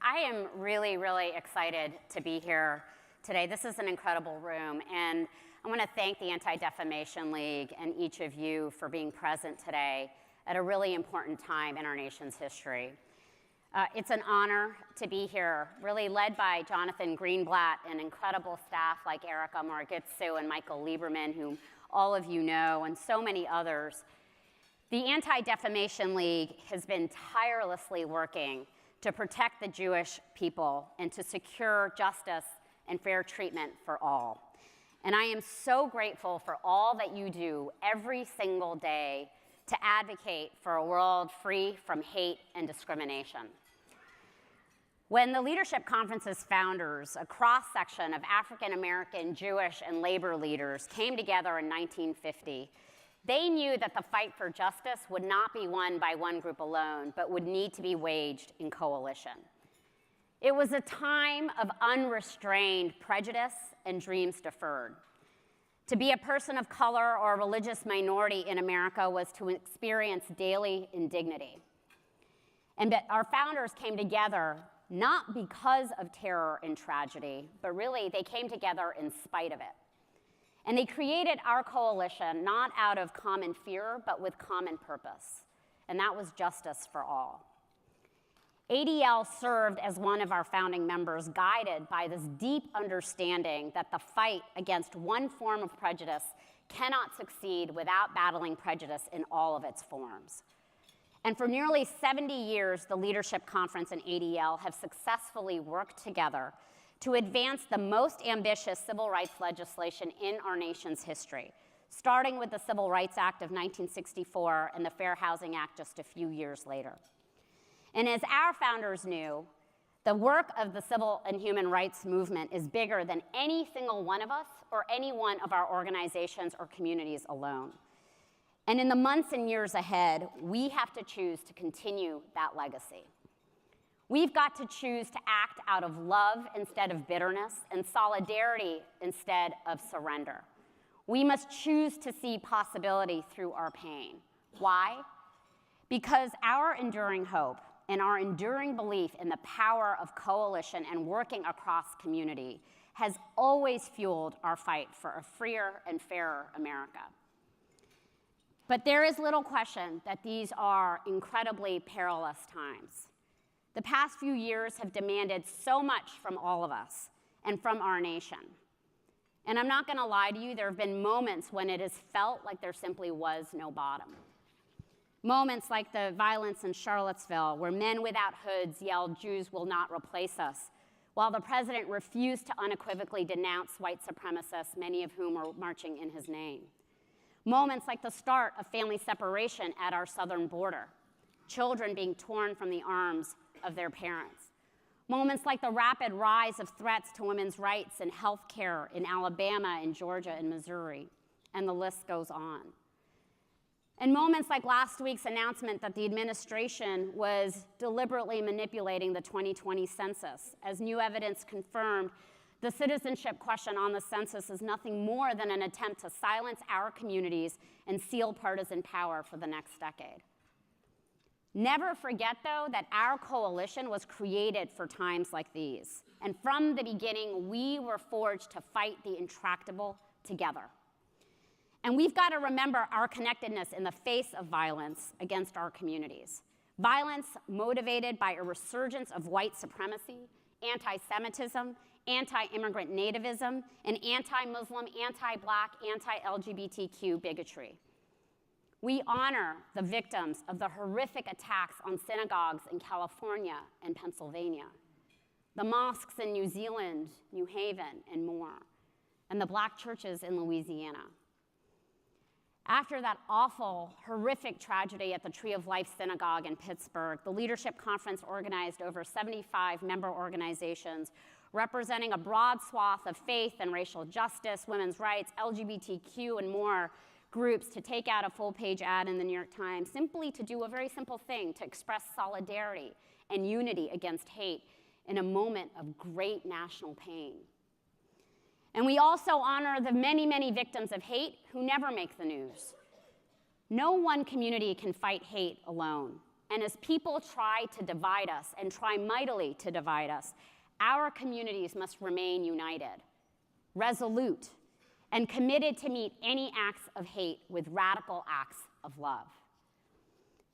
I am really, really excited to be here today. This is an incredible room, and I want to thank the Anti-Defamation League and each of you for being present today at a really important time in our nation's history. It's an honor to be here, really led by Jonathan Greenblatt and incredible staff like Erica Margitsu and Michael Lieberman, whom all of you know, and so many others. The Anti-Defamation League has been tirelessly working to protect the Jewish people and to secure justice and fair treatment for all. And I am so grateful for all that you do every single day to advocate for a world free from hate and discrimination. When the Leadership Conference's founders, a cross-section of African American, Jewish, and labor leaders came together in 1950, they knew that the fight for justice would not be won by one group alone, but would need to be waged in coalition. It was a time of unrestrained prejudice and dreams deferred. To be a person of color or a religious minority in America was to experience daily indignity. And that our founders came together not because of terror and tragedy, but really they came together in spite of it. And they created our coalition not out of common fear, but with common purpose, and that was justice for all. ADL served as one of our founding members, guided by this deep understanding that the fight against one form of prejudice cannot succeed without battling prejudice in all of its forms. And for nearly 70 years, the Leadership Conference and ADL have successfully worked together to advance the most ambitious civil rights legislation in our nation's history, starting with the Civil Rights Act of 1964 and the Fair Housing Act just a few years later. And as our founders knew, the work of the civil and human rights movement is bigger than any single one of us or any one of our organizations or communities alone. And in the months and years ahead, we have to choose to continue that legacy. We've got to choose to act out of love instead of bitterness and solidarity instead of surrender. We must choose to see possibility through our pain. Why? Because our enduring hope and our enduring belief in the power of coalition and working across community has always fueled our fight for a freer and fairer America. But there is little question that these are incredibly perilous times. The past few years have demanded so much from all of us and from our nation. And I'm not going to lie to you, there have been moments when it has felt like there simply was no bottom. Moments like the violence in Charlottesville, where men without hoods yelled, "Jews will not replace us," while the president refused to unequivocally denounce white supremacists, many of whom were marching in his name. Moments like the start of family separation at our southern border, children being torn from the arms of their parents. Moments like the rapid rise of threats to women's rights and health care in Alabama and Georgia and Missouri, and the list goes on. And moments like last week's announcement that the administration was deliberately manipulating the 2020 census. As new evidence confirmed, the citizenship question on the census is nothing more than an attempt to silence our communities and seal partisan power for the next decade. Never forget, though, that our coalition was created for times like these. And from the beginning, we were forged to fight the intractable together. And we've got to remember our connectedness in the face of violence against our communities. Violence motivated by a resurgence of white supremacy, anti-Semitism, anti-immigrant nativism, and anti-Muslim, anti-Black, anti-LGBTQ bigotry. We honor the victims of the horrific attacks on synagogues in California and Pennsylvania, the mosques in New Zealand, New Haven, and more, and the Black churches in Louisiana. After that awful, horrific tragedy at the Tree of Life Synagogue in Pittsburgh, the Leadership Conference organized over 75 member organizations representing a broad swath of faith and racial justice, women's rights, LGBTQ, and more groups to take out a full-page ad in the New York Times, simply to do a very simple thing, to express solidarity and unity against hate in a moment of great national pain. And we also honor the many, many victims of hate who never make the news. No one community can fight hate alone, And as people try to divide us and try mightily to divide us, our communities must remain united, resolute, and committed to meet any acts of hate with radical acts of love.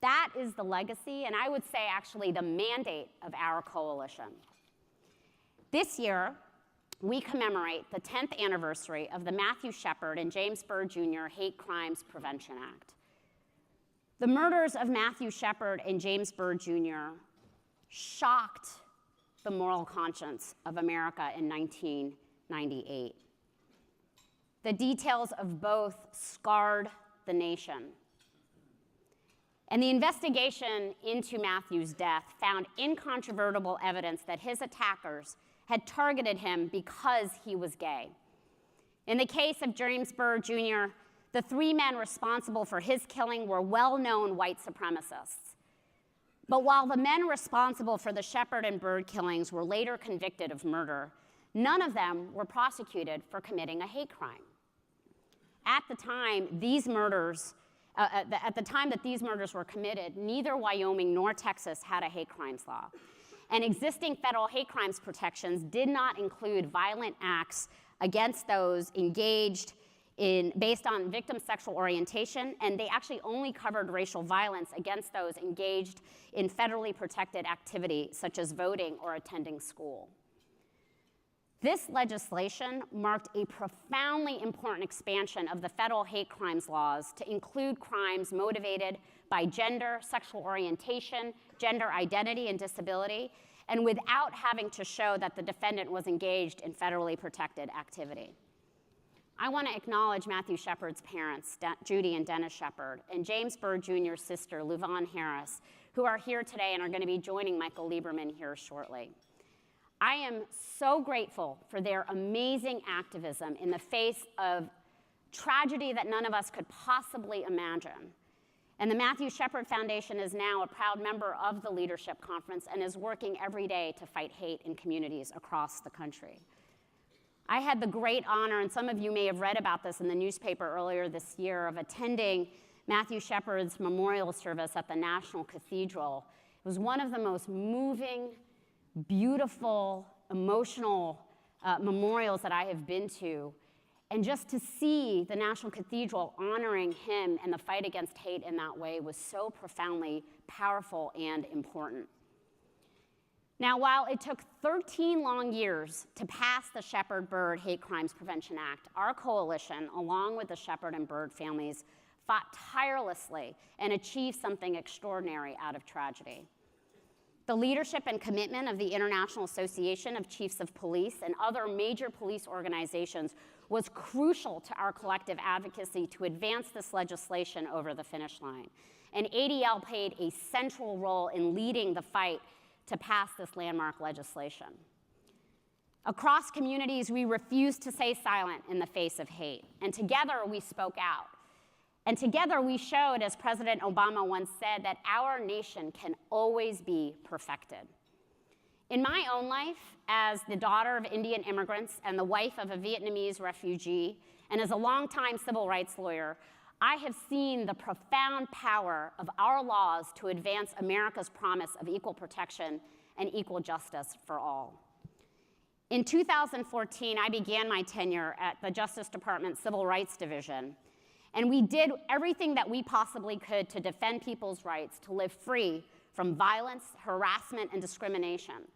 That is the legacy, and I would say actually the mandate of our coalition. This year, we commemorate the 10th anniversary of the Matthew Shepard and James Byrd Jr. Hate Crimes Prevention Act. The murders of Matthew Shepard and James Byrd Jr. shocked the moral conscience of America in 1998. The details of both scarred the nation. And the investigation into Matthew's death found incontrovertible evidence that his attackers had targeted him because he was gay. In the case of James Byrd Jr., the three men responsible for his killing were well-known white supremacists. But while the men responsible for the Shepard and Byrd killings were later convicted of murder, none of them were prosecuted for committing a hate crime. At the time that these murders were committed, neither Wyoming nor Texas had a hate crimes law. And existing federal hate crimes protections did not include violent acts against those engaged based on victim sexual orientation, and they actually only covered racial violence against those engaged in federally protected activity, such as voting or attending school. This legislation marked a profoundly important expansion of the federal hate crimes laws to include crimes motivated by gender, sexual orientation, gender identity, and disability, and without having to show that the defendant was engaged in federally protected activity. I want to acknowledge Matthew Shepard's parents, Judy and Dennis Shepard, and James Byrd Jr.'s sister, Luvon Harris, who are here today and are going to be joining Michael Lieberman here shortly. I am so grateful for their amazing activism in the face of tragedy that none of us could possibly imagine. And the Matthew Shepard Foundation is now a proud member of the Leadership Conference and is working every day to fight hate in communities across the country. I had the great honor, and some of you may have read about this in the newspaper earlier this year, of attending Matthew Shepard's memorial service at the National Cathedral. It was one of the most moving, beautiful, emotional memorials that I have been to. And just to see the National Cathedral honoring him and the fight against hate in that way was so profoundly powerful and important. Now, while it took 13 long years to pass the Shepard-Byrd Hate Crimes Prevention Act, our coalition, along with the Shepard and Byrd families, fought tirelessly and achieved something extraordinary out of tragedy. The leadership and commitment of the International Association of Chiefs of Police and other major police organizations was crucial to our collective advocacy to advance this legislation over the finish line. And ADL played a central role in leading the fight to pass this landmark legislation. Across communities, we refused to stay silent in the face of hate, and together we spoke out. And together we showed, as President Obama once said, that our nation can always be perfected. In my own life, as the daughter of Indian immigrants and the wife of a Vietnamese refugee, and as a longtime civil rights lawyer, I have seen the profound power of our laws to advance America's promise of equal protection and equal justice for all. In 2014, I began my tenure at the Justice Department Civil Rights Division, and we did everything that we possibly could to defend people's rights to live free from violence, harassment, and discrimination,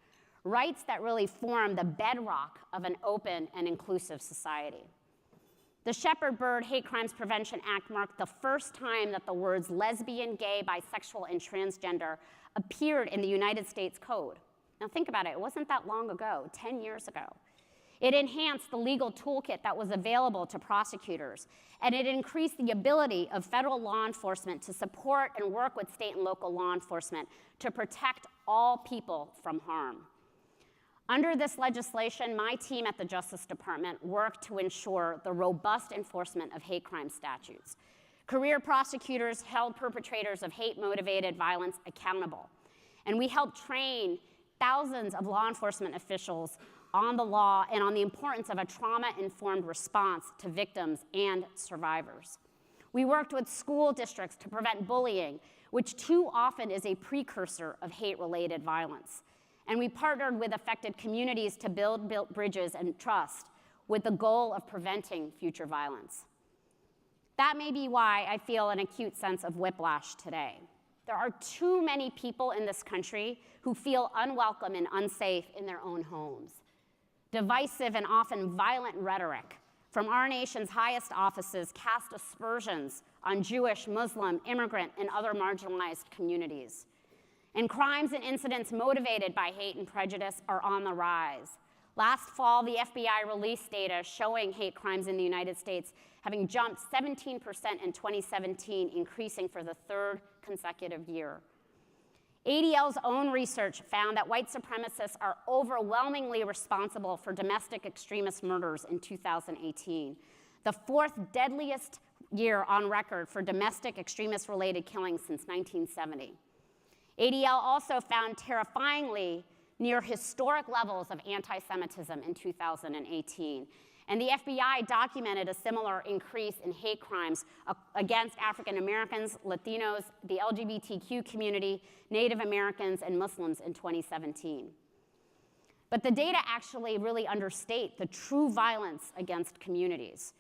rights that really form the bedrock of an open and inclusive society. The Shepard-Byrd Hate Crimes Prevention Act marked the first time that the words lesbian, gay, bisexual, and transgender appeared in the United States Code. Now think about it, it wasn't that long ago, 10 years ago. It enhanced the legal toolkit that was available to prosecutors, and it increased the ability of federal law enforcement to support and work with state and local law enforcement to protect all people from harm. Under this legislation, my team at the Justice Department worked to ensure the robust enforcement of hate crime statutes. Career prosecutors held perpetrators of hate-motivated violence accountable, and we helped train thousands of law enforcement officials on the law and on the importance of a trauma-informed response to victims and survivors. We worked with school districts to prevent bullying. which too often is a precursor of hate-related violence. And we partnered with affected communities to build bridges and trust with the goal of preventing future violence. That may be why I feel an acute sense of whiplash today. There are too many people in this country who feel unwelcome and unsafe in their own homes. Divisive and often violent rhetoric from our nation's highest offices cast aspersions on Jewish, Muslim, immigrant, and other marginalized communities. And crimes and incidents motivated by hate and prejudice are on the rise. Last fall, the FBI released data showing hate crimes in the United States having jumped 17% in 2017, increasing for the third consecutive year. ADL's own research found that white supremacists are overwhelmingly responsible for domestic extremist murders in 2018, the fourth deadliest year on record for domestic extremist-related killings since 1970. ADL also found terrifyingly near historic levels of anti-Semitism in 2018. And the FBI documented a similar increase in hate crimes against African Americans, Latinos, the LGBTQ community, Native Americans, and Muslims in 2017. But the data actually really understate the true violence against communities.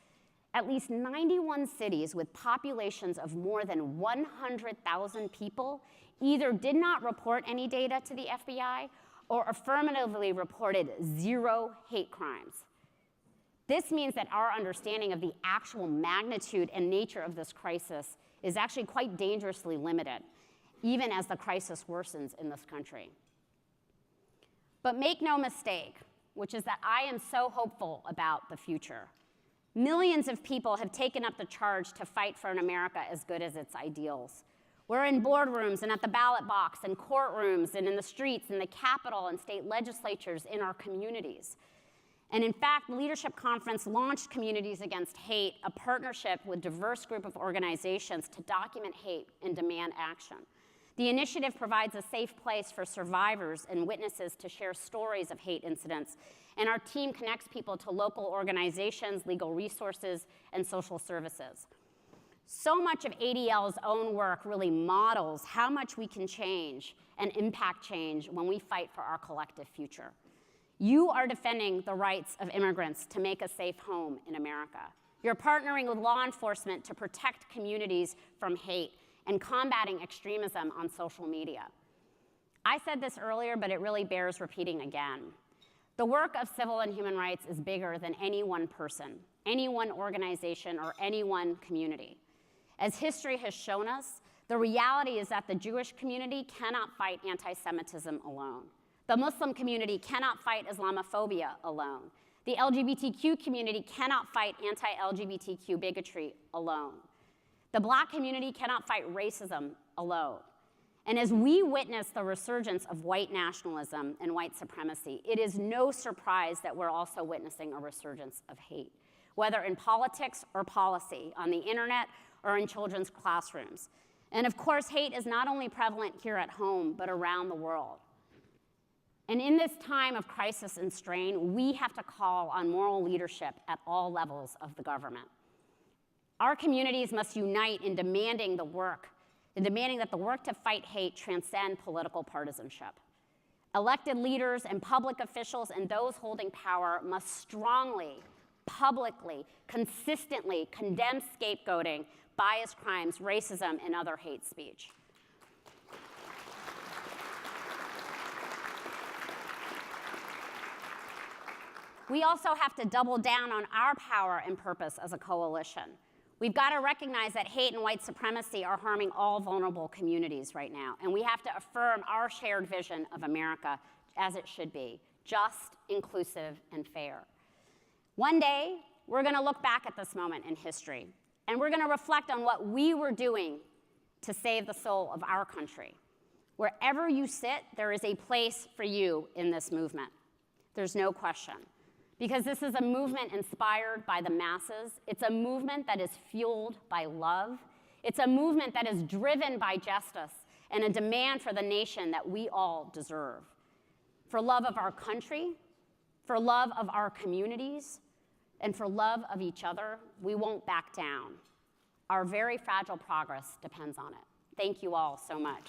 At least 91 cities with populations of more than 100,000 people either did not report any data to the FBI or affirmatively reported 0 hate crimes. This means that our understanding of the actual magnitude and nature of this crisis is actually quite dangerously limited, even as the crisis worsens in this country. But make no mistake, which is that I am so hopeful about the future. Millions of people have taken up the charge to fight for an America as good as its ideals. We're in boardrooms and at the ballot box and courtrooms and in the streets, in the Capitol and state legislatures, in our communities. And in fact, the Leadership Conference launched Communities Against Hate, a partnership with a diverse group of organizations to document hate and demand action. The initiative provides a safe place for survivors and witnesses to share stories of hate incidents, and our team connects people to local organizations, legal resources, and social services. So much of ADL's own work really models how much we can change and impact change when we fight for our collective future. You are defending the rights of immigrants to make a safe home in America. You're partnering with law enforcement to protect communities from hate and combating extremism on social media. I said this earlier, but it really bears repeating again. The work of civil and human rights is bigger than any one person, any one organization, or any one community. As history has shown us, the reality is that the Jewish community cannot fight anti-Semitism alone. The Muslim community cannot fight Islamophobia alone. The LGBTQ community cannot fight anti-LGBTQ bigotry alone. The Black community cannot fight racism alone. And as we witness the resurgence of white nationalism and white supremacy, it is no surprise that we're also witnessing a resurgence of hate, whether in politics or policy, on the internet or in children's classrooms. And of course, hate is not only prevalent here at home, but around the world. And in this time of crisis and strain, we have to call on moral leadership at all levels of the government. Our communities must unite in demanding that the work to fight hate transcend political partisanship. Elected leaders and public officials and those holding power must strongly, publicly, consistently condemn scapegoating, bias crimes, racism, and other hate speech. We also have to double down on our power and purpose as a coalition. We've got to recognize that hate and white supremacy are harming all vulnerable communities right now, and we have to affirm our shared vision of America as it should be, just, inclusive, and fair. One day, we're going to look back at this moment in history, and we're going to reflect on what we were doing to save the soul of our country. Wherever you sit, there is a place for you in this movement. There's no question. Because this is a movement inspired by the masses. It's a movement that is fueled by love. It's a movement that is driven by justice and a demand for the nation that we all deserve. For love of our country, for love of our communities, and for love of each other, we won't back down. Our very fragile progress depends on it. Thank you all so much.